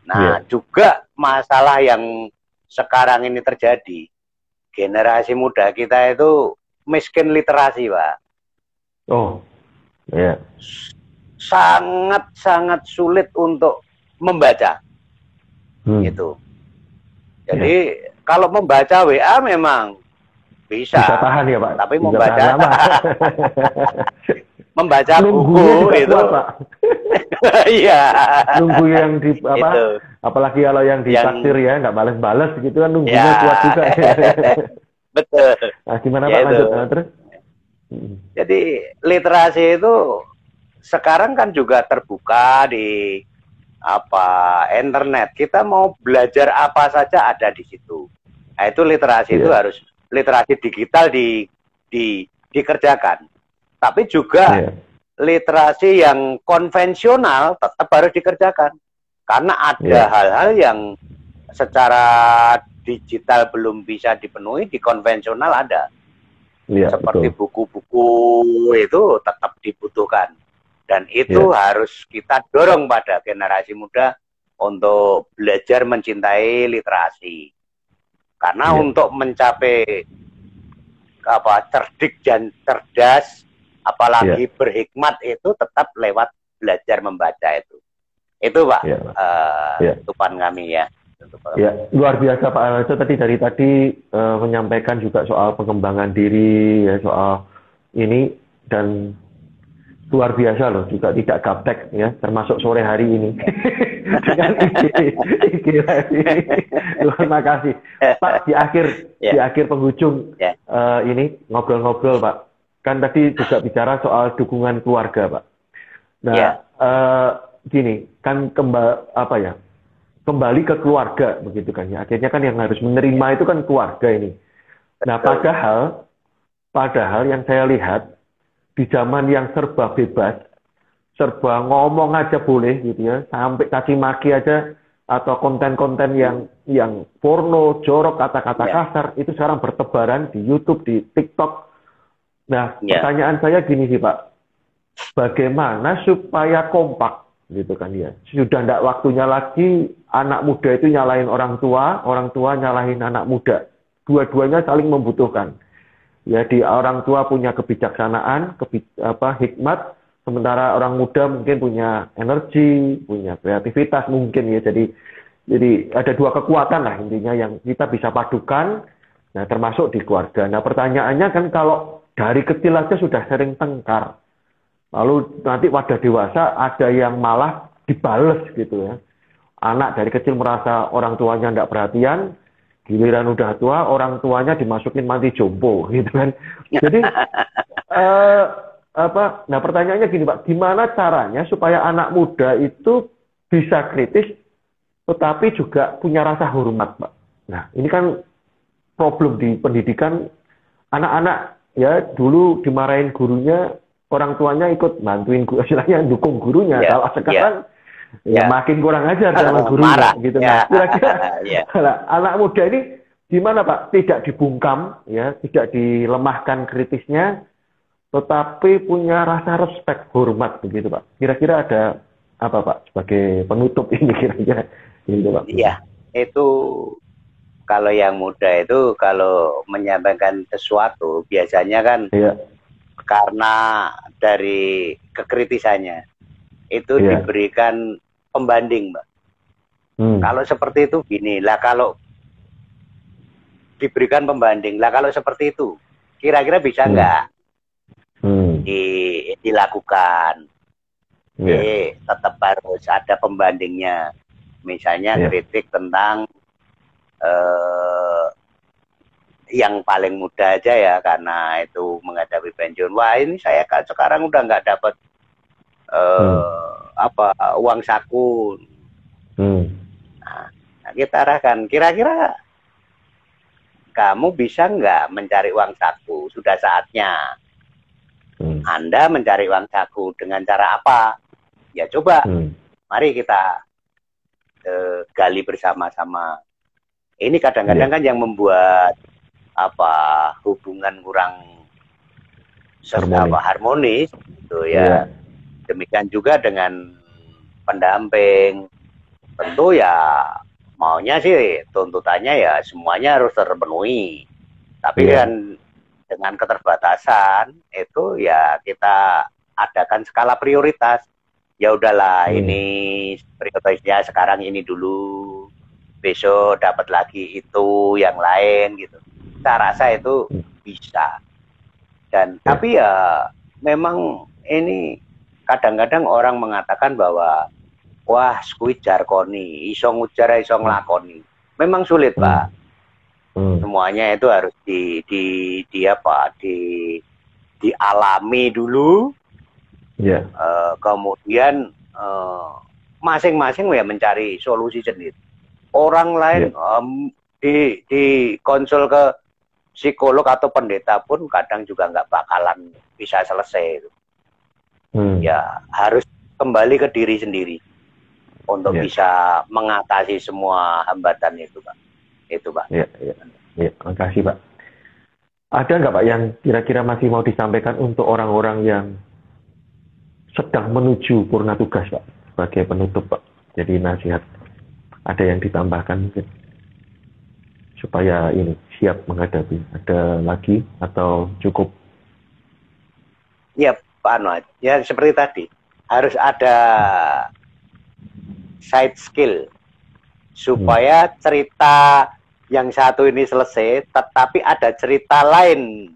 Nah, juga masalah yang sekarang ini terjadi, generasi muda kita itu miskin literasi, Pak. Sangat-sangat sulit untuk membaca. Gitu. Jadi kalau membaca WA memang bisa tahan ya Pak. Tapi membaca buku itu Pak. Iya. Nunggu yang di apa? Itu. Apalagi kalau yang ditaksir ya nggak balas-balas gitu kan, nunggunya kuat juga. Betul. Nah, gimana Pak lanjut terus? Jadi literasi itu sekarang kan juga terbuka di internet. Kita mau belajar apa saja ada di situ. Nah, itu literasi itu harus literasi digital dikerjakan. Tapi juga literasi yang konvensional tetap harus dikerjakan. Karena ada hal-hal yang secara digital belum bisa dipenuhi, di konvensional ada. Seperti buku-buku itu tetap dibutuhkan. Dan itu harus kita dorong pada generasi muda untuk belajar mencintai literasi. Karena untuk mencapai cerdik dan cerdas, apalagi berhikmat, itu tetap lewat belajar membaca itu. Itu Pak, tutupan kami ya. Luar biasa Pak Aljo tadi menyampaikan juga soal pengembangan diri ya, soal ini, dan luar biasa loh, juga tidak gaptek ya, termasuk sore hari ini. Dengan terima kasih Pak. Di akhir penghujung ini ngobrol-ngobrol Pak, kan tadi juga bicara soal dukungan keluarga Pak. Nah gini kan, kembali ke keluarga begitu kan ya, akhirnya kan yang harus menerima itu kan keluarga ini. Nah padahal yang saya lihat di zaman yang serba bebas, serba ngomong aja boleh gitu ya, sampai caci maki aja, atau konten-konten yang porno, jorok, kata-kata kasar, itu sekarang bertebaran di YouTube, di TikTok. Nah, pertanyaan saya gini sih Pak, bagaimana supaya kompak gitu kan ya? Sudah tidak waktunya lagi anak muda itu nyalahin orang tua nyalahin anak muda. Dua-duanya saling membutuhkan. Ya, di orang tua punya kebijaksanaan, hikmat, sementara orang muda mungkin punya energi, punya kreativitas mungkin ya. Jadi ada dua kekuatan lah intinya yang kita bisa padukan, nah termasuk di keluarga. Nah pertanyaannya kan, kalau dari kecil aja sudah sering tengkar, lalu nanti pada dewasa ada yang malah dibales gitu ya. Anak dari kecil merasa orang tuanya tidak perhatian, giliran udah tua orang tuanya dimasukin mati jompo gitu kan. Jadi nah pertanyaannya gini Pak, gimana caranya supaya anak muda itu bisa kritis tetapi juga punya rasa hormat, Pak. Nah, ini kan problem di pendidikan. Anak-anak ya dulu dimarahin gurunya, orang tuanya ikut bantuin istilahnya dukung gurunya. Ya, Kalau sekarang ya makin kurang ajar sama gurunya marah. gitu. Nah, kira-kira anak muda ini gimana, Pak? Tidak dibungkam ya, tidak dilemahkan kritisnya, tetapi punya rasa respect, hormat begitu, Pak. Kira-kira ada apa, Pak, sebagai penutup ini kira-kira gitu, Pak? Iya, itu kalau yang muda itu kalau menyampaikan sesuatu biasanya kan karena dari kekritisannya itu diberikan pembanding, Mbak. Kalau seperti itu gini lah, kalau diberikan pembanding lah, kalau seperti itu kira-kira bisa nggak dilakukan? Tetap harus ada pembandingnya. Misalnya kritik tentang yang paling mudah aja ya, karena itu menghadapi pensiun. Wah, ini saya sekarang udah nggak dapat uang saku. Nah, kita arahkan, kira-kira kamu bisa nggak mencari uang saku? Sudah saatnya. Anda mencari uang saku dengan cara apa? Ya coba, mari kita gali bersama-sama. Ini kadang-kadang kan yang membuat hubungan kurang harmonis gitu ya. Demikian juga dengan pendamping. Tentu ya maunya sih tuntutannya ya semuanya harus terpenuhi. Tapi kan dengan keterbatasan itu ya kita adakan skala prioritas. Ya udahlah, ini prioritasnya sekarang ini dulu, besok dapat lagi itu yang lain gitu. Saya rasa itu bisa. Dan tapi ya memang ini kadang-kadang orang mengatakan bahwa wah, kuwi jarkoni, iso ngujar iso nglakoni. Memang sulit, Pak. Semuanya itu harus dialami dulu. Kemudian masing-masing ya mencari solusi sendiri. Orang lain di konsul ke psikolog atau pendeta pun kadang juga nggak bakalan bisa selesai. Ya harus kembali ke diri sendiri untuk bisa mengatasi semua hambatan itu, Pak. Itu, Pak. Terima kasih, Pak. Ada nggak, Pak, yang kira-kira masih mau disampaikan untuk orang-orang yang sedang menuju purna tugas, Pak, sebagai penutup, Pak? Jadi nasihat. Ada yang ditambahkan mungkin supaya ini siap menghadapi. Ada lagi atau cukup? Ya, Pak Anwar. Ya seperti tadi, harus ada side skill supaya cerita yang satu ini selesai, tetapi ada cerita lain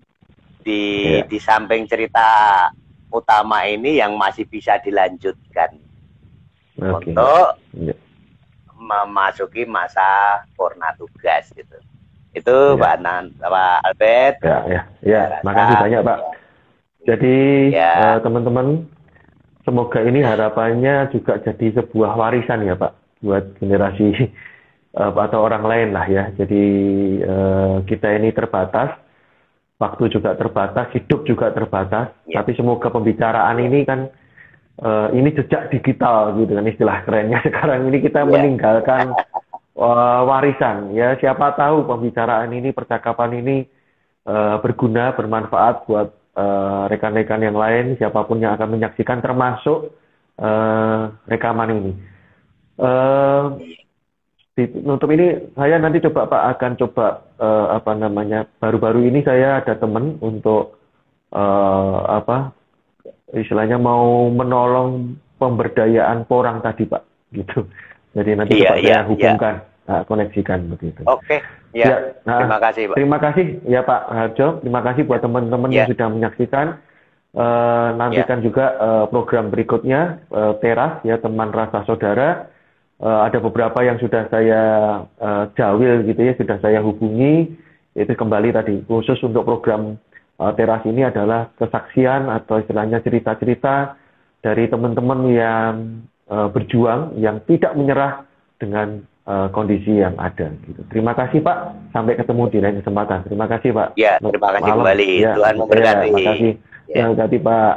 di samping cerita utama ini yang masih bisa dilanjutkan untuk memasuki masa purna tugas gitu. Itu Pak Albert. Makasih banyak, Pak. Jadi teman-teman, semoga ini harapannya juga jadi sebuah warisan ya, Pak, buat generasi atau orang lain lah ya. Jadi kita ini terbatas, waktu juga terbatas, hidup juga terbatas. Tapi semoga pembicaraan ini kan ini jejak digital gitu kan istilah kerennya sekarang ini, kita meninggalkan warisan ya. Siapa tahu pembicaraan ini, percakapan ini berguna, bermanfaat buat rekan-rekan yang lain, siapapun yang akan menyaksikan, termasuk rekaman ini. Untuk ini saya nanti coba, Pak, akan coba baru-baru ini saya ada teman untuk istilahnya mau menolong pemberdayaan porang tadi, Pak, gitu. Jadi nanti coba saya hubungkan, koneksikan begitu. Oke. Terima kasih, Pak. Terima kasih ya, Pak Harjo. Terima kasih buat teman-teman yang sudah menyaksikan. Nantikan juga program berikutnya, Teras ya, teman rasa saudara. Ada beberapa yang sudah saya jawil gitu ya, sudah saya hubungi. Itu kembali tadi khusus untuk program Teras ini adalah kesaksian atau istilahnya cerita-cerita dari teman-teman yang berjuang, yang tidak menyerah dengan kondisi yang ada gitu. Terima kasih Pak, sampai ketemu di lain kesempatan. Terima kasih Pak. Ya, terima kasih kembali. Ya, Tuhan memberkati. Terima kasih. Ya. Terima kasih Pak.